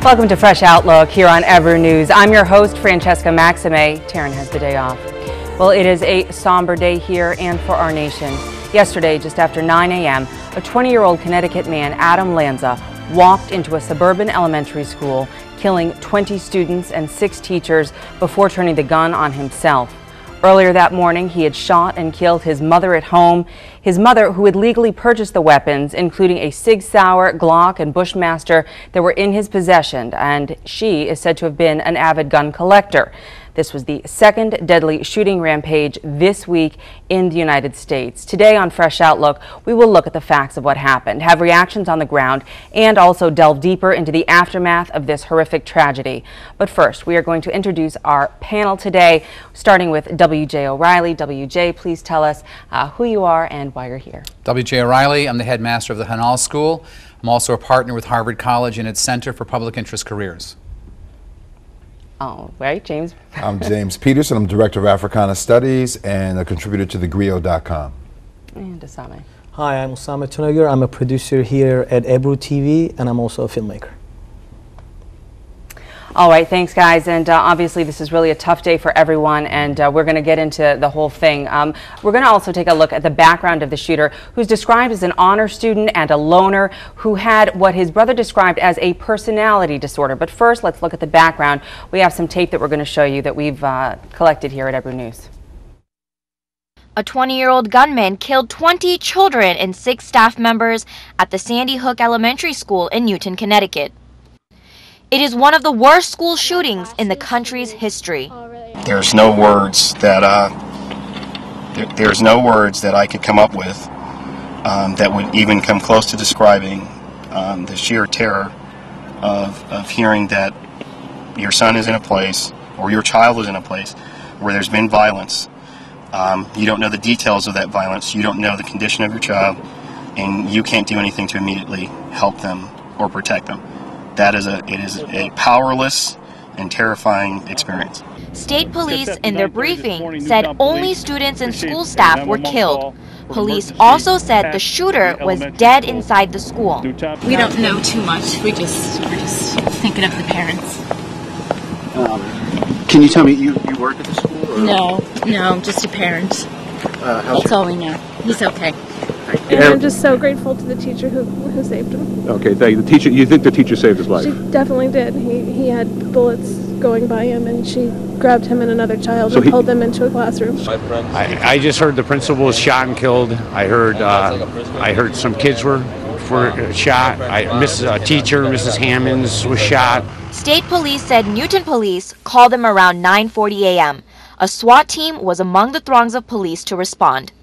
Welcome to Fresh Outlook here on Ever News. I'm your host, Francesca Maxime. Taryn has the day off. Well, it is a somber day here and for our nation. Yesterday, just after 9 a.m., a 20-year-old Connecticut man, Adam Lanza, walked into a suburban elementary school, killing 20 students and 6 teachers before turning the gun on himself. Earlier that morning, he had shot and killed his mother at home. His mother, who had legally purchased the weapons, including a Sig Sauer, Glock, and Bushmaster that were in his possession, and she is said to have been an avid gun collector. This was the second deadly shooting rampage this week in the United States. Today on Fresh Outlook, we will look at the facts of what happened, have reactions on the ground, and also delve deeper into the aftermath of this horrific tragedy. But first, we are going to introduce our panel today, starting with W.J. O'Reilly. W.J., please tell us who you are and why you're here. W.J. O'Reilly, I'm the headmaster of the Hanal School. I'm also a partner with Harvard College and its Center for Public Interest Careers. All right, James. I'm James Peterson. I'm Director of Africana Studies and a contributor to thegrio.com. And Asame. Hi, I'm Osama Tunager. I'm a producer here at Ebru TV, and I'm also a filmmaker. All right, thanks, guys. And obviously, this is really a tough day for everyone, and we're going to get into the whole thing. We're going to also take a look at the background of the shooter, who's described as an honor student and a loner who had what his brother described as a personality disorder. But first, let's look at the background. We have some tape that we're going to show you that we've collected here at Ebru News. A 20-year-old gunman killed 20 children and 6 staff members at the Sandy Hook Elementary School in Newtown, Connecticut. It is one of the worst school shootings in the country's history. There's no words that I could come up with that would even come close to describing the sheer terror of hearing that your son is in a place, or your child is in a place, where there's been violence. You don't know the details of that violence, you don't know the condition of your child, and you can't do anything to immediately help them or protect them. It is a powerless and terrifying experience. State police in their briefing said only students and school staff were killed. Police also said the shooter was dead inside the school. We don't know too much. We're just thinking of the parents. Can you tell me, you work at the school? Or? No, just a parent. That's all we know. He's okay. And I'm just so grateful to the teacher who saved him. Okay, thank you. The teacher, you think the teacher saved his life? She definitely did. He had bullets going by him, and she grabbed him and another child and pulled them into a classroom. I just heard the principal was shot and killed. I heard some kids were shot. A teacher, Mrs. Hammonds, was shot. State police said Newtown police called them around 9:40 a.m. A SWAT team was among the throngs of police to respond.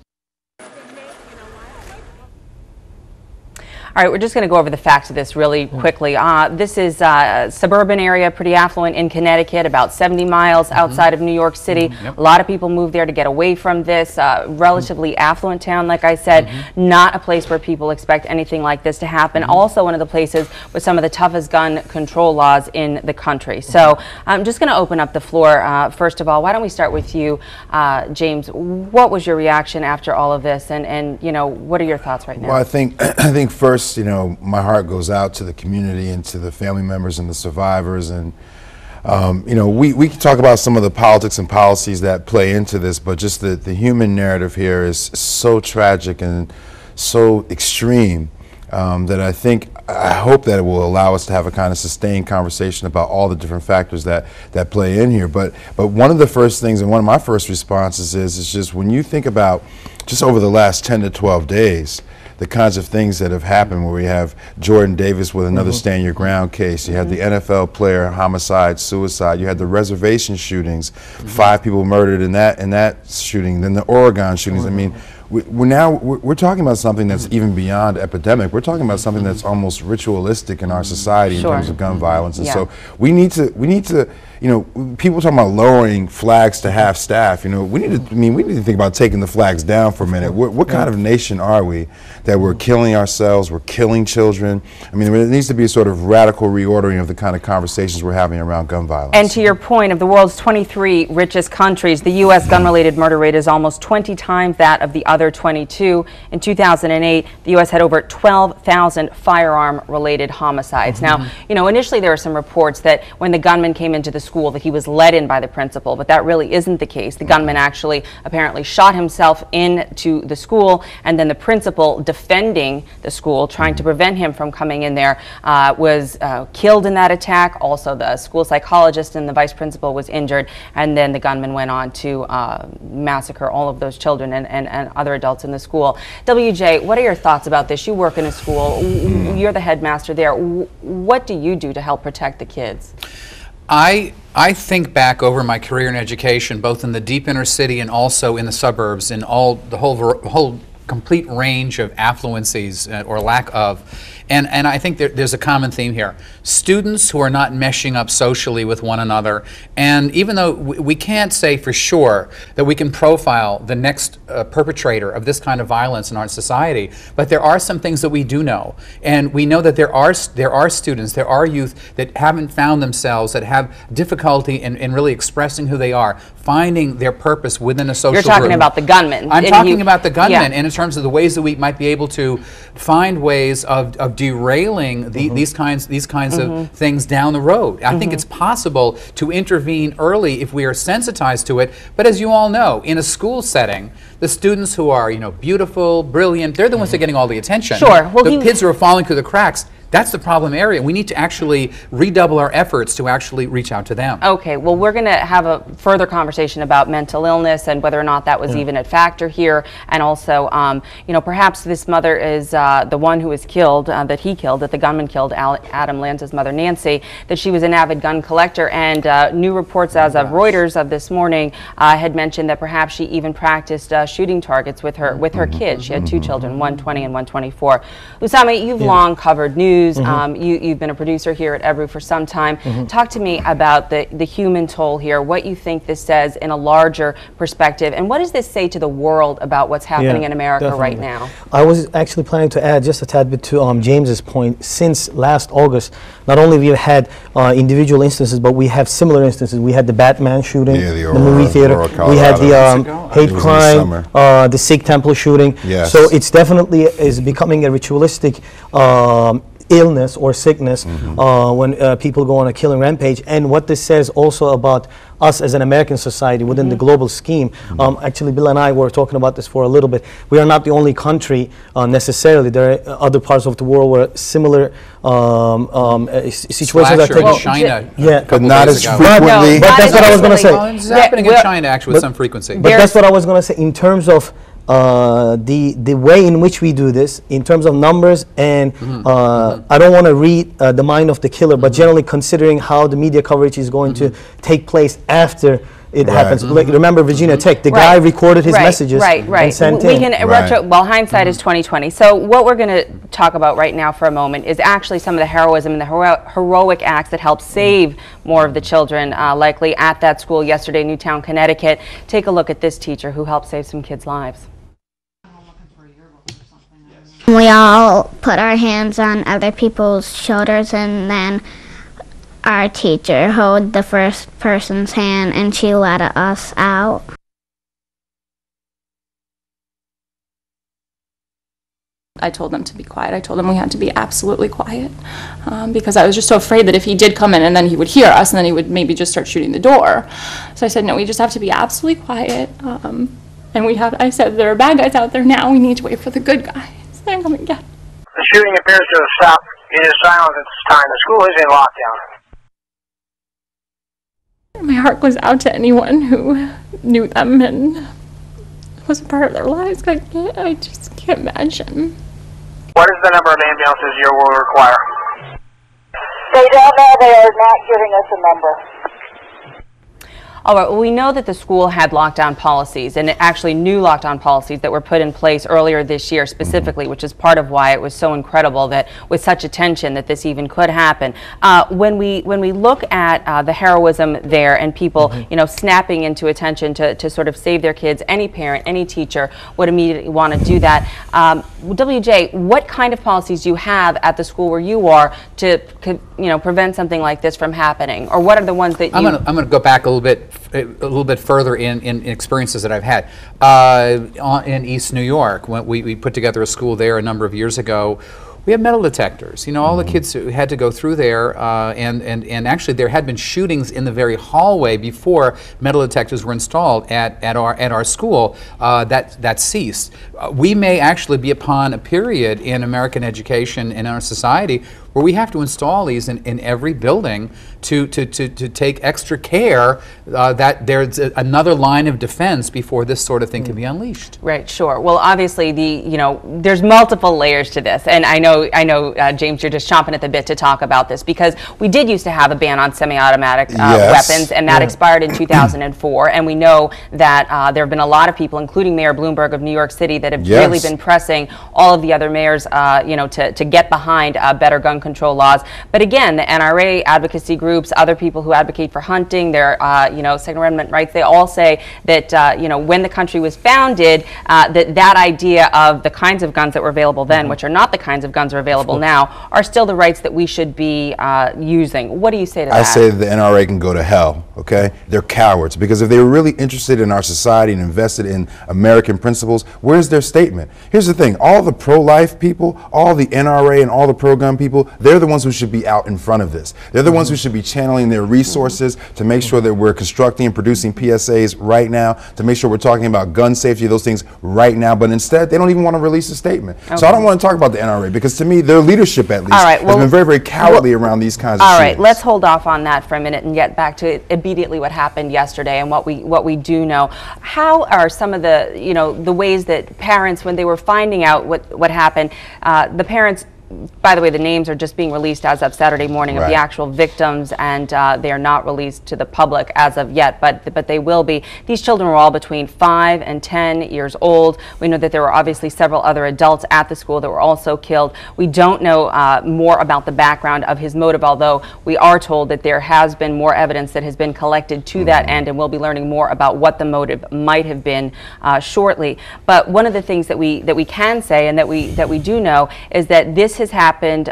All right, we're just going to go over the facts of this really quickly. This is a suburban area, pretty affluent in Connecticut, about 70 miles outside of New York City. A lot of people move there to get away from this. Relatively affluent town, like I said, not a place where people expect anything like this to happen. Also one of the places with some of the toughest gun control laws in the country. So I'm just going to open up the floor. First of all, why don't we start with you, James? What was your reaction after all of this, and you know, what are your thoughts right now? Well, I think first, you know, my heart goes out to the community and to the family members and the survivors, and you know, we can talk about some of the politics and policies that play into this, but just the human narrative here is so tragic and so extreme that I hope that it will allow us to have a kind of sustained conversation about all the different factors that play in here. But one of the first things, and one of my first responses is just when you think about just over the last 10 to 12 days, the kinds of things that have happened, where we have Jordan Davis with another Stand Your Ground case, you had the NFL player homicide, suicide, you had the reservation shootings, 5 people murdered in that shooting, then the Oregon shootings. I mean, we're talking about something that's even beyond epidemic. We're talking about something that's almost ritualistic in our society in terms of gun violence, and so we need to, you know, people talking about lowering flags to half staff. You know, we need to think about taking the flags down for a minute. What kind of nation are we that we're killing ourselves, we're killing children? I mean, there needs to be a sort of radical reordering of the kind of conversations we're having around gun violence. And to your point, of the world's 23 richest countries, the U.S. gun-related murder rate is almost 20 times that of the other 22. In 2008, the U.S. had over 12,000 firearm-related homicides. Now, you know, initially there were some reports that when the gunman came into the school that he was led in by the principal, but that really isn't the case. The gunman actually apparently shot himself into the school, and then the principal defending the school, trying to prevent him from coming in there, was killed in that attack. Also, the school psychologist and the vice principal was injured, and then the gunman went on to massacre all of those children and other adults in the school. WJ, what are your thoughts about this? You work in a school. You're the headmaster there. What do you do to help protect the kids? I think back over my career in education, both in the deep inner city and also in the suburbs, in the whole complete range of affluencies or lack of. And I think there's a common theme here. Students who are not meshing up socially with one another, and even though we can't say for sure that we can profile the next perpetrator of this kind of violence in our society, but there are some things that we do know. And we know that there are students, there are youth that haven't found themselves, that have difficulty in really expressing who they are, finding their purpose within a social group. You're talking about the gunman. I'm talking about the gunman, and in terms of the ways that we might be able to find ways of derailing these kinds of things down the road. I think it's possible to intervene early if we are sensitized to it. But as you all know, in a school setting, the students who are, you know, beautiful, brilliant, they're the ones that are getting all the attention. Sure. Well, the kids who are falling through the cracks, that's the problem area. We need to actually redouble our efforts to actually reach out to them. Okay, well, we're going to have a further conversation about mental illness and whether or not that was even a factor here. And also, you know, perhaps this mother is the one who was killed, that the gunman killed, Adam Lanza's mother, Nancy, that she was an avid gun collector. And new reports as of Reuters of this morning had mentioned that perhaps she even practiced shooting targets with her kids. She had two children, one 20 and one 24. Usama, you've long covered news. You've been a producer here at Ebru for some time. Talk to me about the human toll here, what you think this says in a larger perspective, and what does this say to the world about what's happening in America right now? I was actually planning to add just a tad bit to James's point. Since last August, not only we've had individual instances, but we have similar instances. We had the Batman shooting, the movie theater. We had the hate crime, the Sikh temple shooting. So it's definitely becoming a ritualistic illness or sickness when people go on a killing rampage. And what this says also about us as an American society within the global scheme. Actually, Bill and I were talking about this for a little bit. We are not the only country necessarily. There are other parts of the world where similar situations are taking place. China, but not as frequently. But that's what I was going to say. Well, it's happening in China actually with some frequency. But that's what I was going to say in terms of the way in which we do this, in terms of numbers, and I don't want to read the mind of the killer, but generally considering how the media coverage is going to take place after it happens. Like, remember Virginia Tech, the guy recorded his messages and sent in. Well, hindsight is 20/20. So what we're going to talk about right now for a moment is actually some of the heroism and the heroic acts that helped save more of the children, likely at that school yesterday, Newtown, Connecticut. Take a look at this teacher who helped save some kids' lives. We all put our hands on other people's shoulders, and then our teacher held the first person's hand and she let us out. I told them to be quiet. I told them we had to be absolutely quiet because I was just so afraid that if he did come in and then he would hear us and then he would maybe just start shooting the door. So I said, no, we just have to be absolutely quiet. And I said, there are bad guys out there now. We need to wait for the good guys. They're coming again. The shooting appears to have stopped. It is silent at this time. The school is in lockdown. My heart goes out to anyone who knew them and was a part of their lives. I just can't imagine. What is the number of ambulances you will require? They don't know. They are not giving us a number. All right, well, we know that the school had lockdown policies, and actually new lockdown policies that were put in place earlier this year specifically, which is part of why it was so incredible that with such attention that this even could happen. When we look at the heroism there and people, you know, snapping into attention to sort of save their kids, any parent, any teacher would immediately want to do that. WJ, what kind of policies do you have at the school where you are to, you know, prevent something like this from happening, or what are the ones that you? I'm going to go back a little bit further in experiences that I've had in East New York. When we put together a school there a number of years ago. We have metal detectors. You know, all the kids who had to go through there, and actually there had been shootings in the very hallway before metal detectors were installed at our school. That ceased. We may actually be upon a period in American education and in our society where we have to install these in every building to take extra care that there's another line of defense before this sort of thing can be unleashed. Right, sure. Well, obviously, there's multiple layers to this, and I know, James, you're just chomping at the bit to talk about this, because we did used to have a ban on semi-automatic weapons, and that expired in 2004, and we know that there have been a lot of people, including Mayor Bloomberg of New York City, that have really been pressing all of the other mayors, to get behind better gun control laws. But again, the NRA advocacy groups, other people who advocate for hunting, their Second Amendment rights, they all say that when the country was founded, that idea of the kinds of guns that were available then, which are not the kinds of guns that are available now, are still the rights that we should be using. What do you say to that? I say that the NRA can go to hell, okay? They're cowards, because if they were really interested in our society and invested in American principles, where's their statement? Here's the thing, all the pro-life people, all the NRA and all the pro-gun people, they're the ones who should be out in front of this. They're the ones who should be channeling their resources to make sure that we're constructing and producing PSAs right now, to make sure we're talking about gun safety, those things right now, but instead they don't even want to release a statement. Okay. So I don't want to talk about the NRA, because to me, their leadership at least has been very, very cowardly around these kinds of shootings. All right, let's hold off on that for a minute and get back to immediately what happened yesterday and what we do know. How are some of the, the ways that parents, when they were finding out what happened, the parents, by the way, the names are just being released as of Saturday morning of the actual victims, and they are not released to the public as of yet, but they will be. These children were all between 5 and 10 years old. We know that there were obviously several other adults at the school that were also killed. We don't know more about the background of his motive, although we are told that there has been more evidence that has been collected to that end, and we'll be learning more about what the motive might have been shortly. But one of the things that we can say and that we do know is that this has happened,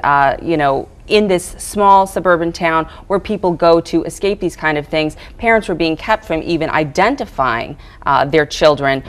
in this small suburban town where people go to escape these kind of things. Parents were being kept from even identifying their children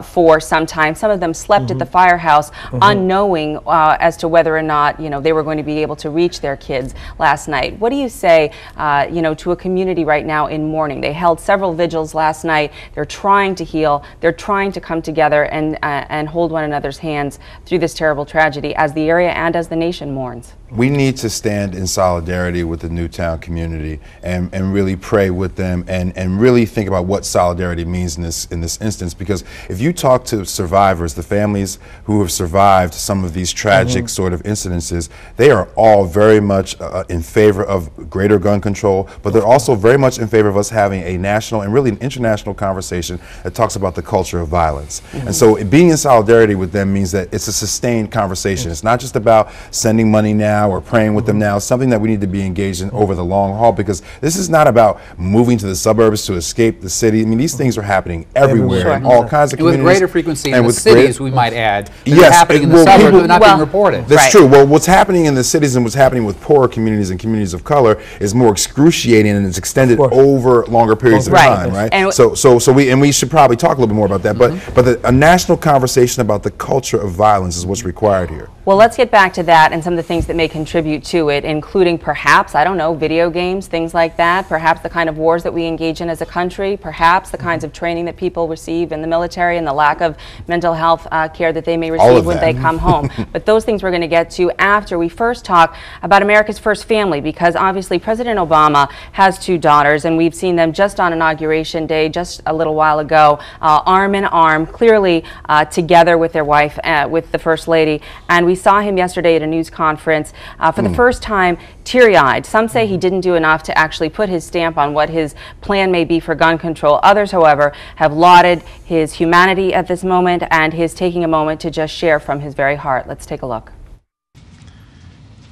for some time. Some of them slept at the firehouse unknowing as to whether or not they were going to be able to reach their kids last night. What do you say to a community right now in mourning? They held several vigils last night. They're trying to heal. They're trying to come together and hold one another's hands through this terrible tragedy as the area and as the nation mourns. We need to stand in solidarity with the Newtown community and really pray with them and really think about what solidarity means in this instance, because if you talk to survivors, the families who have survived some of these tragic sort of incidences, they are all very much in favor of greater gun control, but they're also very much in favor of us having a national and really an international conversation that talks about the culture of violence. And so being in solidarity with them means that it's a sustained conversation. It's not just about sending money now or praying with them now. It's something that we need to be engaged in over the long haul, because this is not about moving to the suburbs to escape the city. I mean, these things are happening everywhere in all kinds of communities. With greater frequency in the cities, we might add, than happening in the suburbs, but not being reported. That's true. Well, what's happening in the cities and what's happening with poorer communities and communities of color is more excruciating, and it's extended over longer periods of time, right? And we should probably talk a little bit more about that, but a national conversation about the culture of violence is what's required here. Well, let's get back to that and some of the things that may contribute to it, including perhaps, I don't know, video games, things like that, perhaps the kind of wars that we engage in as a country, perhaps the kinds of training that people receive in the military and the lack of mental health care that they may receive when they come home. But those things we're going to get to after we first talk about America's first family, because obviously President Obama has 2 daughters, and we've seen them just on Inauguration Day just a little while ago, arm in arm, clearly together with their wife, with the First Lady. And we saw him yesterday at a news conference for the first first time teary-eyed. Some say he didn't do enough to actually put his stamp on what his plan may be for gun control. Others, however, have lauded his humanity at this moment and his taking a moment to just share from his very heart. Let's take a look.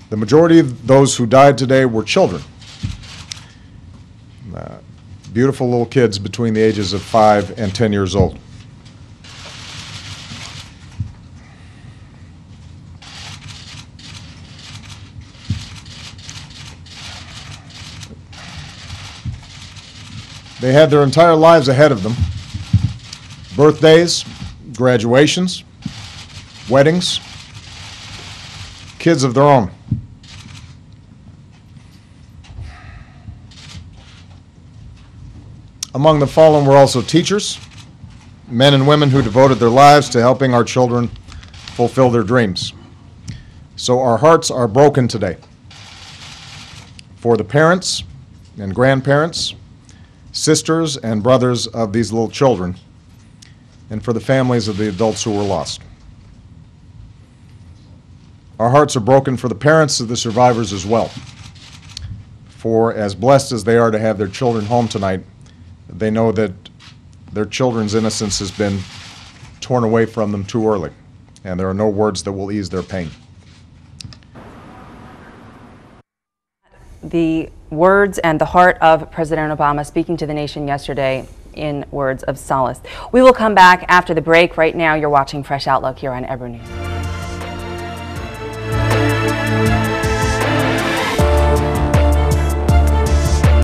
The majority of those who died today were children. Beautiful little kids between the ages of 5 and 10 years old. They had their entire lives ahead of them. Birthdays, graduations, weddings, kids of their own. Among the fallen were also teachers, men and women who devoted their lives to helping our children fulfill their dreams. So our hearts are broken today for the parents and grandparents, sisters and brothers of these little children, and for the families of the adults who were lost. Our hearts are broken for the parents of the survivors as well. For as blessed as they are to have their children home tonight, they know that their children's innocence has been torn away from them too early, and there are no words that will ease their pain. The words and the heart of President Obama speaking to the nation yesterday in words of solace. We will come back after the break. Right now, you're watching Fresh Outlook here on Ever News.